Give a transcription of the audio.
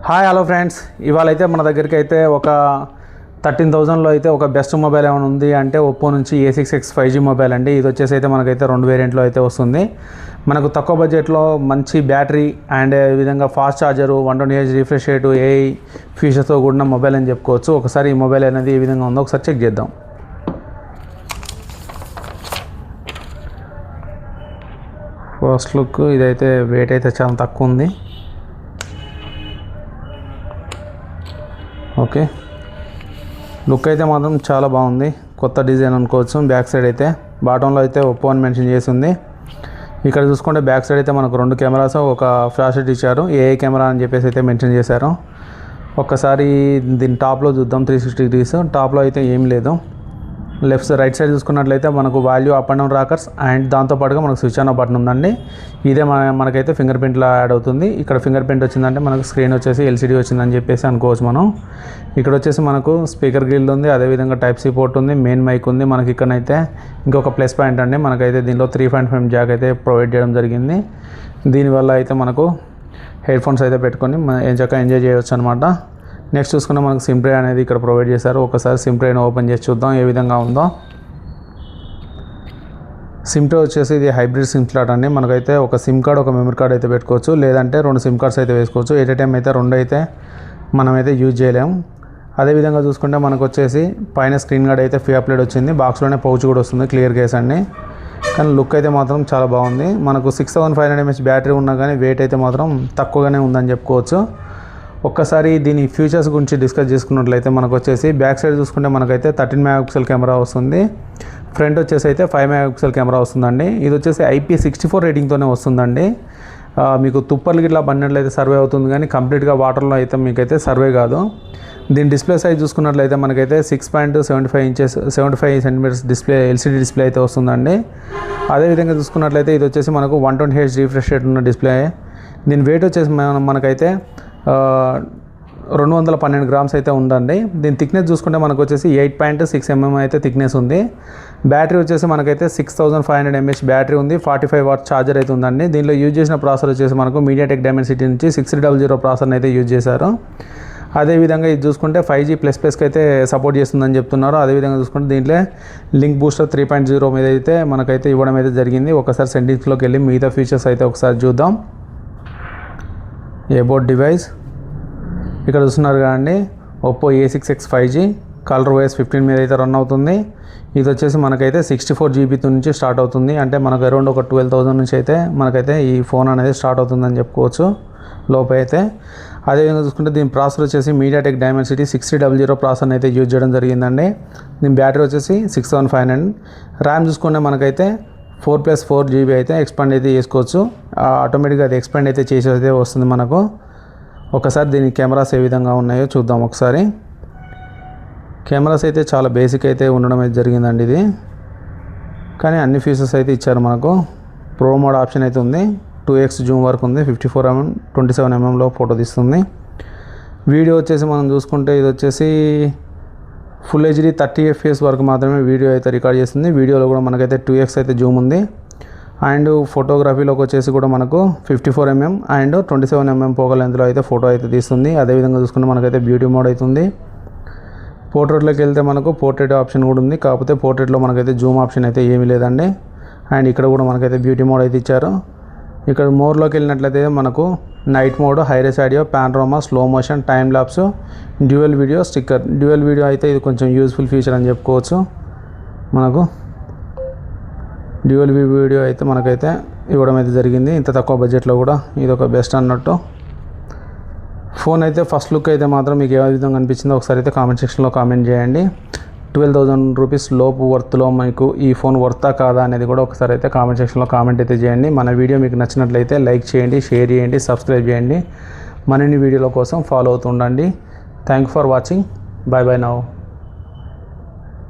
Hi hello friends, ఇవాళ అయితే మన దగ్గరికి అయితే ఒక 13,000లో అయితే ఒక బెస్ట్ మొబైల్ ఏమైనా ఉంది అంటే ఒప్పో నుంచి A6X 5G మొబైల్ అండి. ఇది వచ్చేసి అయితే మనకైతే 2 వేరియంట్లో అయితే వస్తుంది. మనకు తక్కువ బడ్జెట్లో మంచి బ్యాటరీ అండ్ ఈ విధంగా fast charger 120Hz refresh rate AI ఫీచర్స్తో కూడిన మొబైల్ అని చెప్పుకోవచ్చు. ఒకసారి ఈ మొబైల్ అనేది ఏ విధంగా ఉందో ఒకసారి చెక్ చేద్దాం. ఫస్ట్ లుక్ ఇదైతే వెయిట్ అయితే చాలా తక్కువ ఉంది. ఓకే, లుక్ అయితే మాత్రం చాలా బాగుంది. కొత్త డిజైన్ అనుకోవచ్చు. బ్యాక్ సైడ్ అయితే బాటంలో అయితే ఒప్పో అని మెన్షన్ చేసి ఉంది. ఇక్కడ చూసుకుంటే బ్యాక్ సైడ్ అయితే మనకు 2 కెమెరాస్, ఒక ఫ్లాష్ లైట్ ఇచ్చారు. AI కెమెరా అని చెప్పేసి అయితే మెన్షన్ చేశారు. ఒక్కసారి దీని టాప్లో చూద్దాం. 360 degrees టాప్లో అయితే ఏం లేదు. రైట్ సైడ్ చూసుకున్నట్లయితే మనకు value up and down rockers and దాంతోపాటుగా మనకు స్విచ్ ఆన్ బటన్ ఉందండి. ఇదే మనకైతే ఫింగర్ ప్రింట్లో యాడ్ అవుతుంది. ఇక్కడ ఫింగర్ ప్రింట్ వచ్చిందంటే మనకు స్క్రీన్ వచ్చేసి LCD వచ్చిందని చెప్పేసి అనుకోవచ్చు మనం. ఇక్కడ వచ్చేసి మనకు స్పీకర్ గ్రిల్ ఉంది, అదేవిధంగా Type-C పోర్ట్ ఉంది, మెయిన్ మైక్ ఉంది. మనకి ఇక్కడైతే ఇంకొక ప్లస్ పాయింట్ అండి, మనకైతే దీనిలో 3.5 జాక్ అయితే ప్రొవైడ్ చేయడం జరిగింది. దీనివల్ల అయితే మనకు హెడ్ ఫోన్స్ అయితే పెట్టుకొని ఎంజాయ్ చేయవచ్చు అనమాట. నెక్స్ట్ చూసుకుంటే మనకు సిమ్ ట్రే అనేది ఇక్కడ ప్రొవైడ్ చేశారు. ఒకసారి సిమ్ ట్రేని ఓపెన్ చేసి చూద్దాం ఏ విధంగా ఉందో. సిమ్ ట్రే వచ్చేసి ఇది హైబ్రిడ్ సిమ్ స్లాట్ అండి. మనకైతే ఒక సిమ్ కార్డ్, ఒక మెమరీ కార్డ్ అయితే పెట్టుకోవచ్చు, లేదంటే 2 సిమ్ కార్డ్స్ అయితే వేసుకోవచ్చు. ఎట్ ఏ టైం అయితే 2 అయితే మనమైతే యూజ్ చేయలేము. అదేవిధంగా చూసుకుంటే మనకు వచ్చేసి పైన స్క్రీన్ గార్డ్ అయితే ఫ్రీ అప్లైడ్ వచ్చింది. బాక్స్లోనే పౌచ్ కూడా వస్తుంది, క్లియర్ కేస్ అండి. కానీ లుక్ అయితే మాత్రం చాలా బాగుంది. మనకు 6500 mAh బ్యాటరీ ఉన్నా కానీ వెయిట్ అయితే మాత్రం తక్కువగానే ఉందని చెప్పుకోవచ్చు. ఒక్కసారి దీని ఫీచర్స్ గురించి డిస్కస్ చేసుకున్నట్లయితే మనకు వచ్చేసి బ్యాక్ సైడ్ చూసుకుంటే మనకైతే 13 MP కెమెరా వస్తుంది. ఫ్రంట్ వచ్చేసి అయితే 5 MP కెమెరా వస్తుందండి. ఇది వచ్చేసి IP64 రేటింగ్తోనే వస్తుందండి. మీకు తుప్పర్లు గిట్లా పడినట్లయితే సర్వే అవుతుంది, కానీ కంప్లీట్గా వాటర్లో అయితే మీకైతే సర్వే కాదు. దీని డిస్ప్లే సైజ్ చూసుకున్నట్లయితే మనకైతే 6.75 cm డిస్ప్లే LCD డిస్ప్లే అయితే వస్తుందండి. అదేవిధంగా చూసుకున్నట్లయితే ఇది వచ్చేసి మనకు 120Hz రిఫ్రెష్ రేట్ ఉన్న డిస్ప్లే. దీని వెయిట్ వచ్చేసి మనకైతే 212 grams అయితే ఉందండి. దీని థిక్నెస్ చూసుకుంటే మనకు వచ్చేసి 8.6 mm అయితే థిక్నెస్ ఉంది. బ్యాటరీ వచ్చేసి మనకైతే 6500 mAh బ్యాటరీ ఉంది. 45 వాట్ ఛార్జర్ అయితే ఉందండి. దీనిలో యూజ్ చేసిన ప్రాసెసర్ వచ్చేసి మనకు MediaTek Dimensity నుంచి 6300 ప్రాసెసర్ని అయితే యూజ్ చేశారు. అదేవిధంగా ఇది చూసుకుంటే 5G++కి అయితే సపోర్ట్ చేస్తుందని చెప్తున్నారు. అదేవిధంగా చూసుకుంటే దీంట్లో లింక్ బూస్టర్ 3.0 మీద అయితే మనకైతే ఇవ్వడం అయితే జరిగింది. ఒకసారి సెట్టింగ్స్లోకి వెళ్ళి మిగతా ఫీచర్స్ అయితే ఒకసారి చూద్దాం. అబౌట్ డివైస్ ఇక్కడ చూస్తున్నారు కదండి, Oppo A6X 5G colour OS 15 మీద అయితే రన్ అవుతుంది. ఇది వచ్చేసి మనకైతే 64 GB నుంచి స్టార్ట్ అవుతుంది. అంటే మనకు అరౌండ్ ఒక 12,000 నుంచి అయితే మనకైతే ఈ ఫోన్ అనేది స్టార్ట్ అవుతుందని చెప్పుకోవచ్చు లోపల అయితే. అదేవిధంగా చూసుకుంటే దీని ప్రాసెసర్ వచ్చేసి MediaTek Dimensity 6300 ప్రాసెసర్ని అయితే యూజ్ చేయడం జరిగిందండి. దీని బ్యాటరీ వచ్చేసి 6500. ర్యామ్ చూసుకుంటే మనకైతే 4+4 GB అయితే ఎక్స్పాండ్ అయితే చేసుకోవచ్చు. ఆటోమేటిక్గా అది ఎక్స్పాండ్ అయితే చేసేది వస్తుంది మనకు. ఒకసారి దీని కెమెరాస్ ఏ విధంగా ఉన్నాయో చూద్దాం. ఒకసారి కెమెరాస్ అయితే చాలా బేసిక్ అయితే ఉండడం అయితే జరిగిందండి ఇది, కానీ అన్ని ఫీచర్స్ అయితే ఇచ్చారు మనకు. ప్రో మోడ్ ఆప్షన్ అయితే ఉంది, 2x జూమ్ వరకు ఉంది, 54mm 27mmలో ఫోటో తీస్తుంది. వీడియో వచ్చేసి మనం చూసుకుంటే ఇది వచ్చేసి ఫుల్ HD 30 fps వరకు మాత్రమే వీడియో అయితే రికార్డ్ చేస్తుంది. వీడియోలో కూడా మనకైతే 2x అయితే జూమ్ ఉంది. అండ్ ఫోటోగ్రఫీలోకి వచ్చేసి కూడా మనకు 54mm అండ్ 27mm ఫోకల్ లెంత్లో అయితే ఫోటో అయితే తీస్తుంది. అదేవిధంగా చూసుకుంటే మనకైతే బ్యూటీ మోడ్ అవుతుంది. పోర్ట్రేట్లోకి వెళ్తే మనకు పోర్ట్రేట్ ఆప్షన్ కూడా ఉంది, కాకపోతే పోర్ట్రేట్లో మనకైతే జూమ్ ఆప్షన్ అయితే ఏమీ లేదండి. అండ్ ఇక్కడ కూడా మనకైతే బ్యూటీ మోడ్ అయితే ఇచ్చారు. ఇక్కడ మోడ్లోకి వెళ్ళినట్లయితే మనకు night mode, hi res audio, panorama, slow motion, time lapse, dual video, sticker. Dual video అయితే ఇది కొంచెం యూస్ఫుల్ ఫీచర్ అని చెప్పుకోవచ్చు. మనకు డ్యూయల్ వీడియో అయితే మనకైతే ఇవ్వడం అయితే జరిగింది. ఇంత తక్కువ బడ్జెట్లో కూడా ఇది ఒక బెస్ట్ అన్నట్టు. ఫోన్ అయితే ఫస్ట్ లుక్ అయితే మాత్రం మీకు ఏ విధంగా అనిపించిందో ఒకసారి అయితే కామెంట్ సెక్షన్లో కామెంట్ చేయండి. 12,000 రూపీస్ లోపు వర్త్లో మీకు ఈ ఫోన్ వర్తా కాదా అనేది కూడా ఒకసారి అయితే కామెంట్ సెక్షన్లో కామెంట్ అయితే చేయండి. మన వీడియో మీకు నచ్చినట్లయితే లైక్ చేయండి, షేర్ చేయండి, సబ్స్క్రైబ్ చేయండి. మరిన్ని వీడియోల కోసం ఫాలో అవుతుండండి. Thank you for watching. Bye bye now.